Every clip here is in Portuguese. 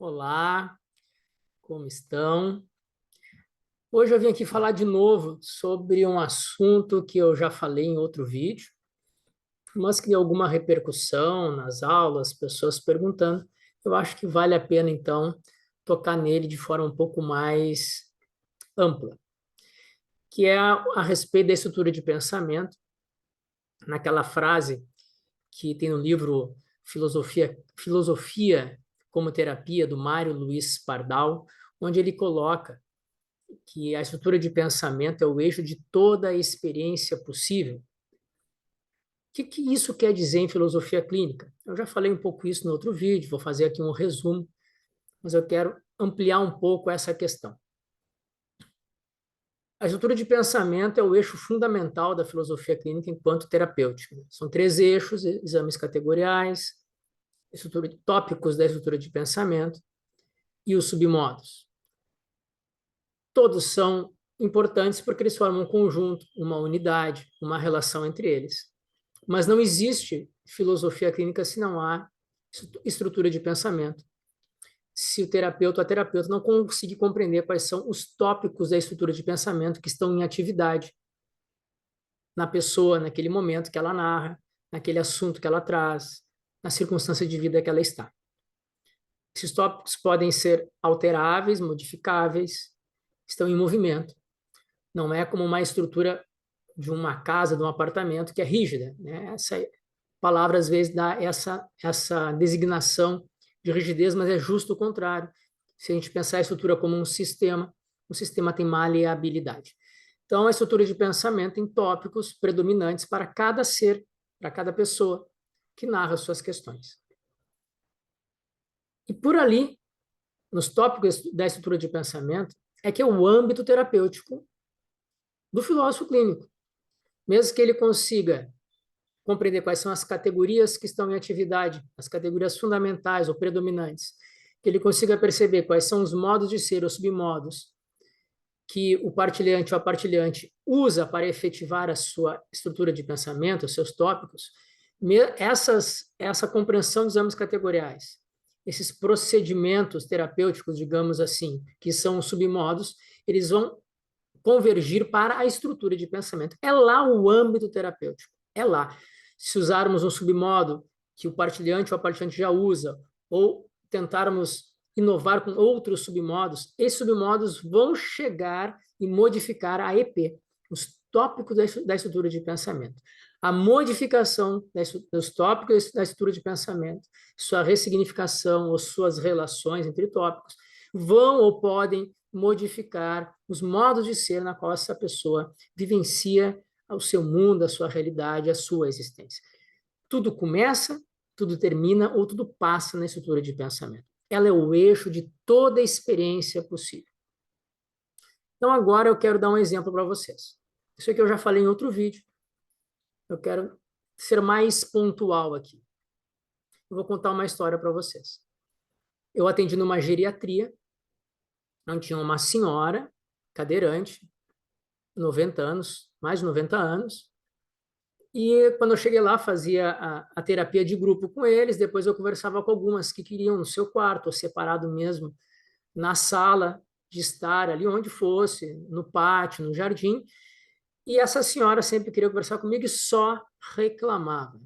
Olá, como estão? Hoje eu vim aqui falar de novo sobre um assunto que eu já falei em outro vídeo, mas que deu alguma repercussão nas aulas, pessoas perguntando. Eu acho que vale a pena, então, tocar nele de forma um pouco mais ampla, que é a respeito da estrutura de pensamento, naquela frase que tem no livro Filosofia como Terapia, do Mário Luiz Pardal, onde ele coloca que a estrutura de pensamento é o eixo de toda a experiência possível. O que isso quer dizer em filosofia clínica? Eu já falei um pouco isso no outro vídeo, vou fazer aqui um resumo, mas eu quero ampliar um pouco essa questão. A estrutura de pensamento é o eixo fundamental da filosofia clínica enquanto terapêutica. São três eixos: exames categoriais, tópicos da estrutura de pensamento e os submodos. Todos são importantes porque eles formam um conjunto, uma unidade, uma relação entre eles. Mas não existe filosofia clínica se não há estrutura de pensamento. Se o terapeuta ou a terapeuta não conseguir compreender quais são os tópicos da estrutura de pensamento que estão em atividade na pessoa, naquele momento que ela narra, naquele assunto que ela traz, na circunstância de vida que ela está. Esses tópicos podem ser alteráveis, modificáveis, estão em movimento. Não é como uma estrutura de uma casa, de um apartamento que é rígida, né? Essa palavra às vezes dá essa designação de rigidez, mas é justo o contrário. Se a gente pensar a estrutura como um sistema, o sistema tem maleabilidade. Então, a estrutura de pensamento tem tópicos predominantes para cada ser, para cada pessoa que narra suas questões. E por ali, nos tópicos da estrutura de pensamento, é que é o âmbito terapêutico do filósofo clínico. Mesmo que ele consiga compreender quais são as categorias que estão em atividade, as categorias fundamentais ou predominantes, que ele consiga perceber quais são os modos de ser ou submodos que o partilhante ou a partilhante usa para efetivar a sua estrutura de pensamento, os seus tópicos, essa compreensão dos exames categoriais, esses procedimentos terapêuticos, digamos assim, que são os submodos, eles vão convergir para a estrutura de pensamento. É lá o âmbito terapêutico, é lá. Se usarmos um submodo que o partilhante ou a partilhante já usa, ou tentarmos inovar com outros submodos, esses submodos vão chegar e modificar a EP, os tópicos da estrutura de pensamento. A modificação dos tópicos da estrutura de pensamento, sua ressignificação ou suas relações entre tópicos, vão ou podem modificar os modos de ser na qual essa pessoa vivencia o seu mundo, a sua realidade, a sua existência. Tudo começa, tudo termina ou tudo passa na estrutura de pensamento. Ela é o eixo de toda a experiência possível. Então, agora eu quero dar um exemplo para vocês. Isso aqui eu já falei em outro vídeo. Eu quero ser mais pontual aqui. Eu vou contar uma história para vocês. Eu atendi numa geriatria, onde tinha uma senhora cadeirante, 90 anos, mais de 90 anos, e quando eu cheguei lá, fazia a terapia de grupo com eles, depois eu conversava com algumas que queriam no seu quarto, ou separado mesmo, na sala de estar, ali onde fosse, no pátio, no jardim, e essa senhora sempre queria conversar comigo e só reclamava.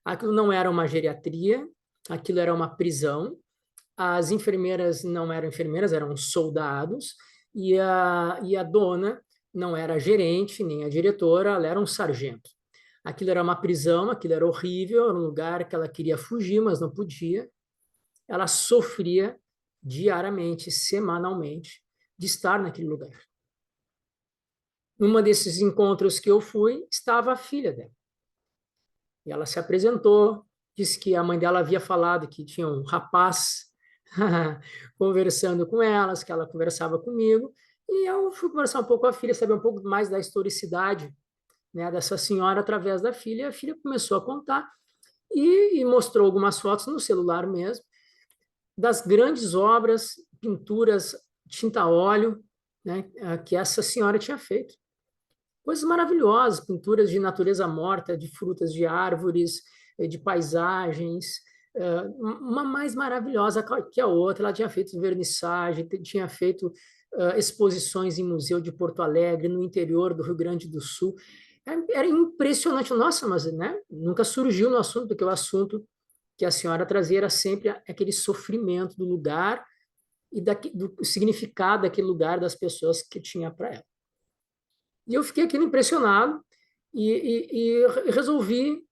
Aquilo não era uma geriatria, aquilo era uma prisão, as enfermeiras não eram enfermeiras, eram soldados, e a dona não era gerente, nem a diretora, ela era um sargento. Aquilo era uma prisão, aquilo era horrível, era um lugar que ela queria fugir, mas não podia. Ela sofria diariamente, semanalmente, de estar naquele lugar. Numa desses encontros que eu fui, estava a filha dela. E ela se apresentou, disse que a mãe dela havia falado que tinha um rapaz conversando com elas, que ela conversava comigo, e eu fui conversar um pouco com a filha, saber um pouco mais da historicidade, né, dessa senhora através da filha, e a filha começou a contar e mostrou algumas fotos no celular mesmo, das grandes obras, pinturas, tinta a óleo, né, que essa senhora tinha feito. Coisas maravilhosas, pinturas de natureza morta, de frutas de árvores, de paisagens, uma mais maravilhosa que a outra. Ela tinha feito vernissagem, tinha feito exposições em museu de Porto Alegre, no interior do Rio Grande do Sul. Era impressionante. Nossa, mas né, nunca surgiu no assunto, porque o assunto que a senhora trazia era sempre aquele sofrimento do lugar e do significado daquele lugar, das pessoas que tinha para ela. E eu fiquei aquilo impressionado e resolvi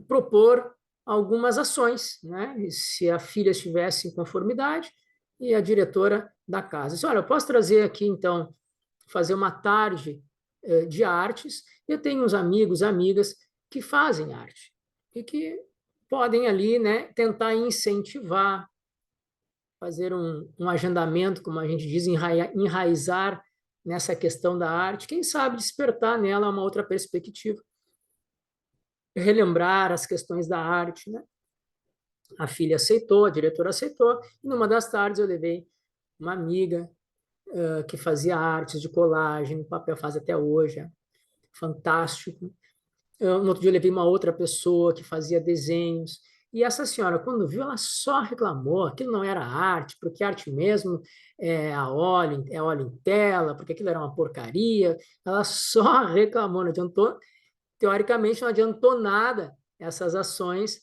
propor algumas ações, né? E se a filha estivesse em conformidade e a diretora da casa. Disse, olha, eu posso trazer aqui, então, fazer uma tarde de artes. Eu tenho uns amigos, amigas que fazem arte e que podem ali, né, tentar incentivar, fazer um agendamento, como a gente diz, enraizar nessa questão da arte, quem sabe despertar nela uma outra perspectiva, relembrar as questões da arte, né? A filha aceitou, a diretora aceitou, e numa das tardes eu levei uma amiga que fazia artes de colagem, papel faz até hoje, fantástico. No outro dia eu levei uma outra pessoa que fazia desenhos, e essa senhora, quando viu, ela só reclamou, aquilo não era arte, porque arte mesmo é óleo em tela, porque aquilo era uma porcaria, ela só reclamou, não adiantou, teoricamente não adiantou nada essas ações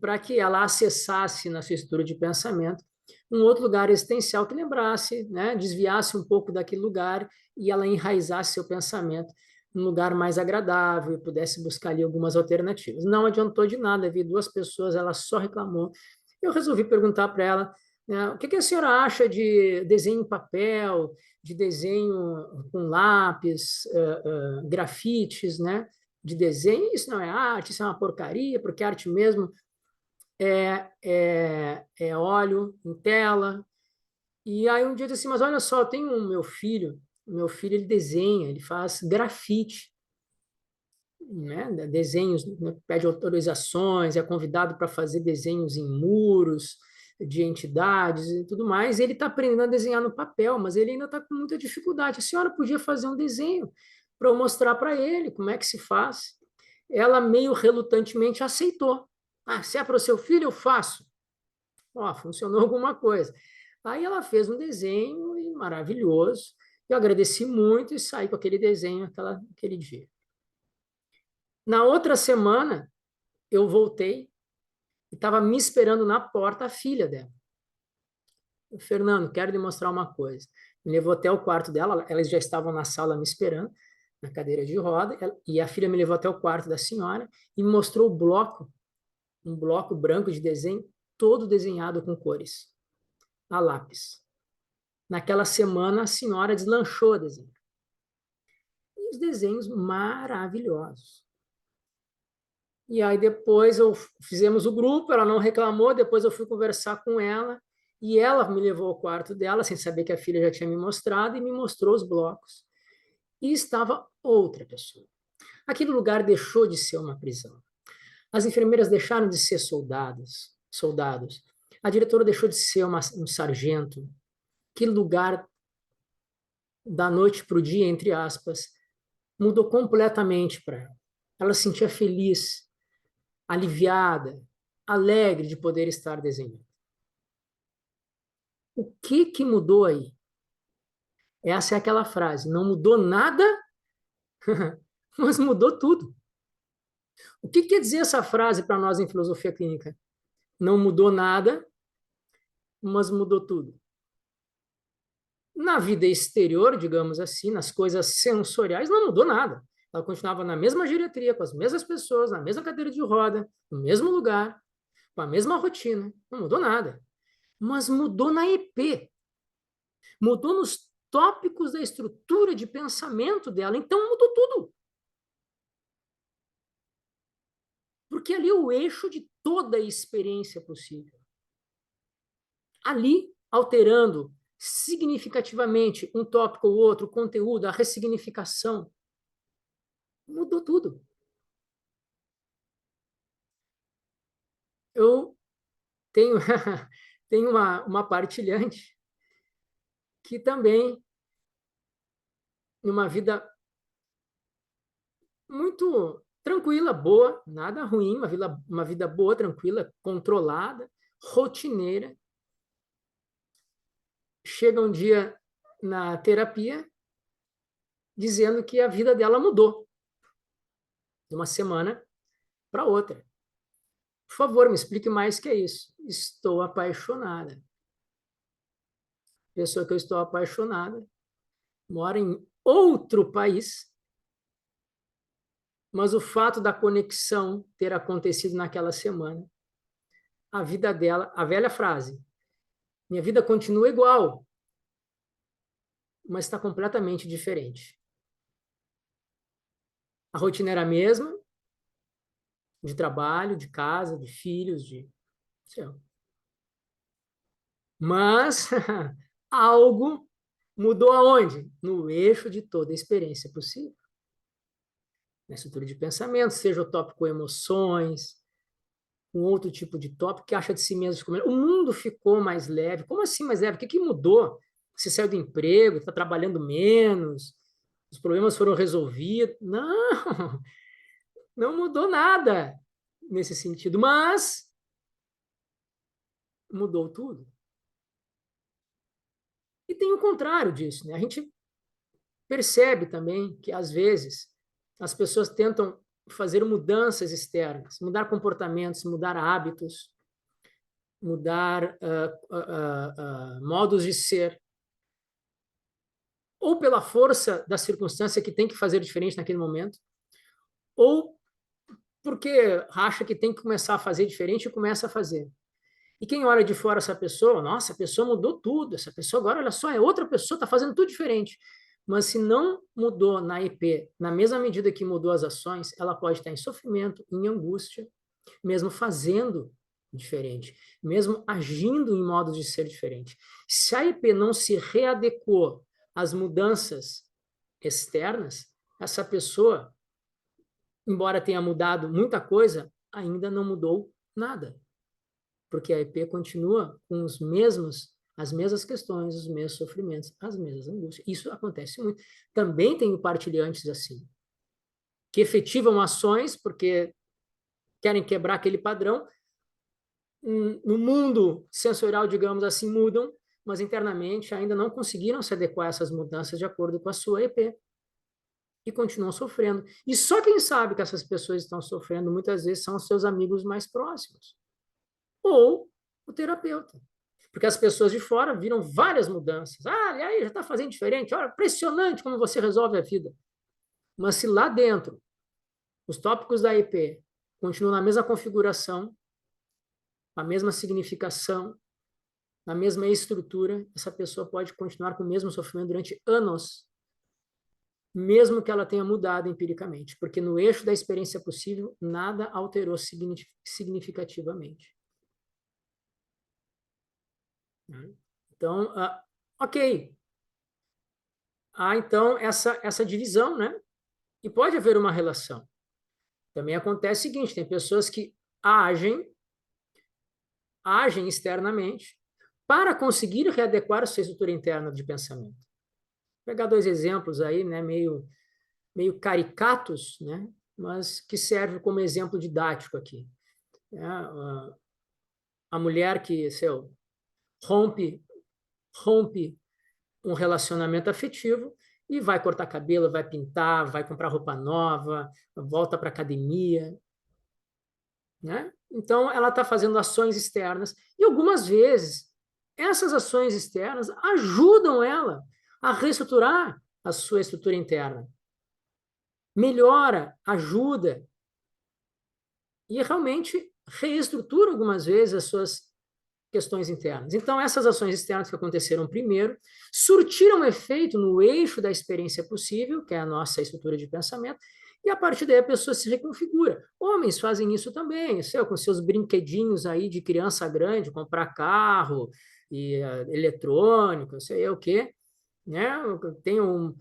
para que ela acessasse na sua estrutura de pensamento um outro lugar existencial que lembrasse, né, desviasse um pouco daquele lugar e ela enraizasse seu pensamento num lugar mais agradável e pudesse buscar ali algumas alternativas. Não adiantou de nada, vi duas pessoas, ela só reclamou. Eu resolvi perguntar para ela, né, o que que a senhora acha de desenho em papel, de desenho com lápis, grafites, né? De desenho, isso não é arte, isso é uma porcaria, porque arte mesmo é óleo em tela. E aí um dia eu disse assim, mas olha só, tem o meu filho ele desenha, ele faz grafite, né? Desenhos, né? Pede autorizações, é convidado para fazer desenhos em muros de entidades e tudo mais. E ele está aprendendo a desenhar no papel, mas ele ainda está com muita dificuldade. A senhora podia fazer um desenho para eu mostrar para ele como é que se faz. Ela meio relutantemente aceitou. Ah, se é para o seu filho, eu faço. Ó, funcionou alguma coisa. Aí ela fez um desenho maravilhoso. Eu agradeci muito e saí com aquele desenho aquele dia. Na outra semana, eu voltei e estava me esperando na porta a filha dela. Fernando, quero lhe mostrar uma coisa. Me levou até o quarto dela, elas já estavam na sala me esperando, na cadeira de roda, e a filha me levou até o quarto da senhora e me mostrou o bloco, um bloco branco de desenho, todo desenhado com cores, a lápis. Naquela semana, a senhora deslanchou a desenho. E os desenhos maravilhosos. E aí depois fizemos o grupo, ela não reclamou, depois eu fui conversar com ela, e ela me levou ao quarto dela, sem saber que a filha já tinha me mostrado, e me mostrou os blocos. E estava outra pessoa. Aquele lugar deixou de ser uma prisão. As enfermeiras deixaram de ser soldados. A diretora deixou de ser um sargento. Aquele lugar, da noite para o dia, entre aspas, mudou completamente para ela. Ela se sentia feliz, aliviada, alegre de poder estar desenhando. O que mudou aí? Essa é aquela frase, não mudou nada, mas mudou tudo. O que quer dizer essa frase para nós em filosofia clínica? Não mudou nada, mas mudou tudo. Na vida exterior, digamos assim, nas coisas sensoriais, não mudou nada. Ela continuava na mesma geriatria, com as mesmas pessoas, na mesma cadeira de roda, no mesmo lugar, com a mesma rotina. Não mudou nada. Mas mudou na EP. Mudou nos tópicos da estrutura de pensamento dela. Então mudou tudo. Porque ali é o eixo de toda a experiência possível. Ali, alterando significativamente um tópico ou outro, o conteúdo, a ressignificação, mudou tudo. Eu tenho, tenho uma partilhante que também, numa vida muito tranquila, boa, nada ruim, uma vida boa, tranquila, controlada, rotineira. Chega um dia na terapia dizendo que a vida dela mudou de uma semana para outra. Por favor, me explique mais o que é isso. Estou apaixonada. A pessoa que eu estou apaixonada mora em outro país, mas o fato da conexão ter acontecido naquela semana, a vida dela, a velha frase, minha vida continua igual, mas está completamente diferente. A rotina era a mesma, de trabalho, de casa, de filhos, de... Mas algo mudou aonde? No eixo de toda a experiência possível. Na estrutura de pensamento, seja o tópico emoções, um outro tipo de tópico que acha de si mesmo. O mundo ficou mais leve. Como assim mais leve? O que mudou? Você saiu do emprego, está trabalhando menos, os problemas foram resolvidos. Não, não mudou nada nesse sentido, mas mudou tudo. E tem o contrário disso, né? A gente percebe também que, às vezes, as pessoas tentam fazer mudanças externas, mudar comportamentos, mudar hábitos, mudar modos de ser, ou pela força da circunstância que tem que fazer diferente naquele momento, ou porque acha que tem que começar a fazer diferente e começa a fazer. E quem olha de fora essa pessoa, nossa, a pessoa mudou tudo, essa pessoa agora, olha só, é outra pessoa, está fazendo tudo diferente. Mas se não mudou na EP, na mesma medida que mudou as ações, ela pode estar em sofrimento, em angústia, mesmo fazendo diferente, mesmo agindo em modos de ser diferente. Se a EP não se readequou às mudanças externas, essa pessoa, embora tenha mudado muita coisa, ainda não mudou nada, porque a EP continua com as mesmas questões, os mesmos sofrimentos, as mesmas angústias. Isso acontece muito. Também tenho partilhantes assim, que efetivam ações porque querem quebrar aquele padrão. No mundo sensorial, digamos assim, mudam, mas internamente ainda não conseguiram se adequar a essas mudanças de acordo com a sua EP. E continuam sofrendo. E só quem sabe que essas pessoas estão sofrendo muitas vezes são os seus amigos mais próximos. Ou o terapeuta. Porque as pessoas de fora viram várias mudanças. Ah, e aí, já está fazendo diferente. Olha, impressionante como você resolve a vida. Mas se lá dentro os tópicos da EP continuam na mesma configuração, a mesma significação, na mesma estrutura, essa pessoa pode continuar com o mesmo sofrimento durante anos, mesmo que ela tenha mudado empiricamente, porque no eixo da experiência possível, nada alterou significativamente. Então, ok. Há, então, essa divisão, né? E pode haver uma relação. Também acontece o seguinte, tem pessoas que agem externamente para conseguir readequar a sua estrutura interna de pensamento. Vou pegar dois exemplos aí, né, meio caricatos, né, mas que servem como exemplo didático aqui. A mulher que rompe um relacionamento afetivo e vai cortar cabelo, vai pintar, vai comprar roupa nova, volta para a academia, né? Então, ela está fazendo ações externas e algumas vezes essas ações externas ajudam ela a reestruturar a sua estrutura interna. Melhora, ajuda e realmente reestrutura algumas vezes as suas questões internas. Então, essas ações externas que aconteceram primeiro surtiram efeito no eixo da experiência possível, que é a nossa estrutura de pensamento, e a partir daí a pessoa se reconfigura. Homens fazem isso também, com seus brinquedinhos aí de criança grande, comprar carro e eletrônico, sei o quê, né? Tem um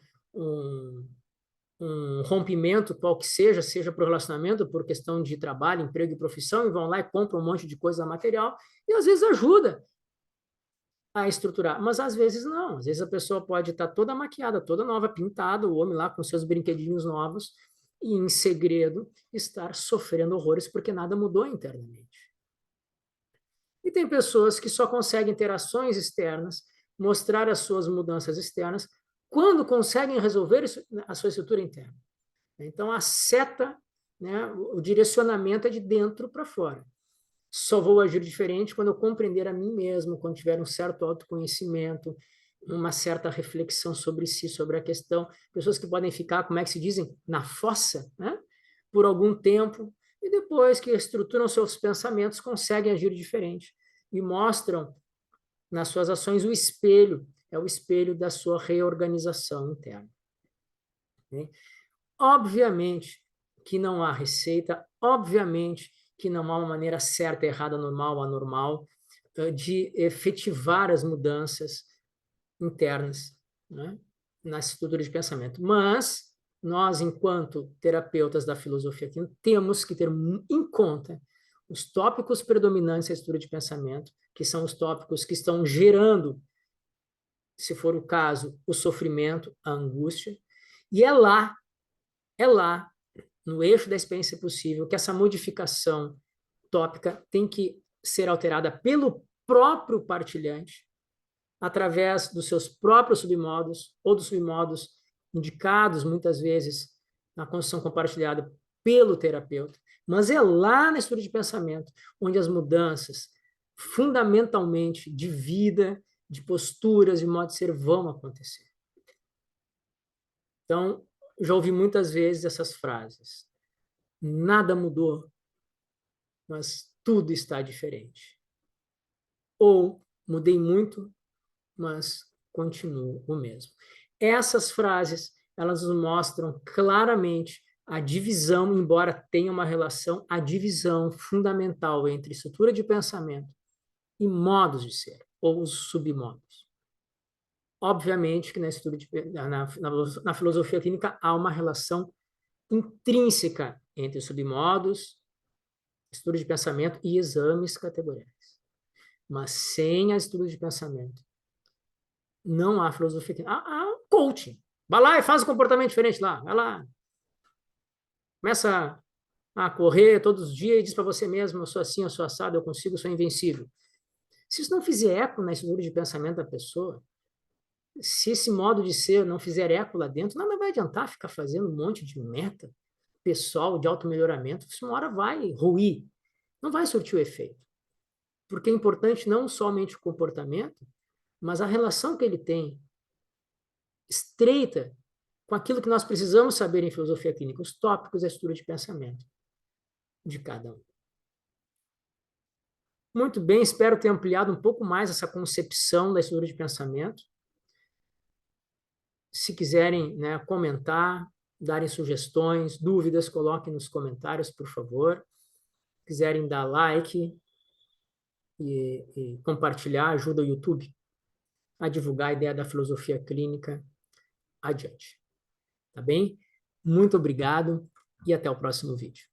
rompimento, qual que seja por relacionamento, por questão de trabalho, emprego e profissão, e vão lá e compram um monte de coisa material, e às vezes ajuda a estruturar, mas às vezes não. Às vezes a pessoa pode estar toda maquiada, toda nova, pintada, o homem lá com seus brinquedinhos novos, e, em segredo, estar sofrendo horrores porque nada mudou internamente. E tem pessoas que só conseguem ter ações externas, mostrar as suas mudanças externas, quando conseguem resolver a sua estrutura interna. Então, a seta, né, o direcionamento é de dentro para fora. Só vou agir diferente quando eu compreender a mim mesmo, quando tiver um certo autoconhecimento, uma certa reflexão sobre si, sobre a questão. Pessoas que podem ficar, como é que se dizem, na fossa, né? Por algum tempo, e depois que estruturam seus pensamentos, conseguem agir diferente e mostram nas suas ações o espelho, é o espelho da sua reorganização interna. Okay? Obviamente que não há receita, obviamente que não há uma maneira certa, errada, normal, anormal, de efetivar as mudanças internas, né, na estrutura de pensamento. Mas nós, enquanto terapeutas da filosofia aqui, temos que ter em conta os tópicos predominantes da estrutura de pensamento, que são os tópicos que estão gerando, se for o caso, o sofrimento, a angústia, e é lá, no eixo da experiência possível, que essa modificação tópica tem que ser alterada pelo próprio partilhante, através dos seus próprios submodos, ou dos submodos indicados, muitas vezes, na construção compartilhada pelo terapeuta. Mas é lá na estrutura de pensamento onde as mudanças, fundamentalmente, de vida, de posturas, de modo de ser, vão acontecer. Então, já ouvi muitas vezes essas frases. Nada mudou, mas tudo está diferente. Ou mudei muito, mas continuo o mesmo. Essas frases, elas nos mostram claramente a divisão, embora tenha uma relação, a divisão fundamental entre estrutura de pensamento e modos de ser, ou os submodos. Obviamente que na filosofia clínica há uma relação intrínseca entre submodos, estrutura de pensamento e exames categoriais. Mas sem a estrutura de pensamento, não há filosofia. Há coaching. Vai lá e faz um comportamento diferente lá. Vai lá. Começa a correr todos os dias e diz para você mesmo: eu sou assim, eu sou assado, eu consigo, eu sou invencível. Se isso não fizer eco na estrutura de pensamento da pessoa, se esse modo de ser não fizer eco lá dentro, nada vai adiantar ficar fazendo um monte de meta pessoal de automelhoramento. Isso uma hora vai ruir. Não vai surtir o efeito. Porque é importante não somente o comportamento, mas a relação que ele tem estreita com aquilo que nós precisamos saber em filosofia clínica, os tópicos da estrutura de pensamento de cada um. Muito bem, espero ter ampliado um pouco mais essa concepção da estrutura de pensamento. Se quiserem, né, comentar, darem sugestões, dúvidas, coloquem nos comentários, por favor. Se quiserem dar like e compartilhar, ajuda o YouTube a divulgar a ideia da filosofia clínica adiante. Tá bem? Muito obrigado e até o próximo vídeo.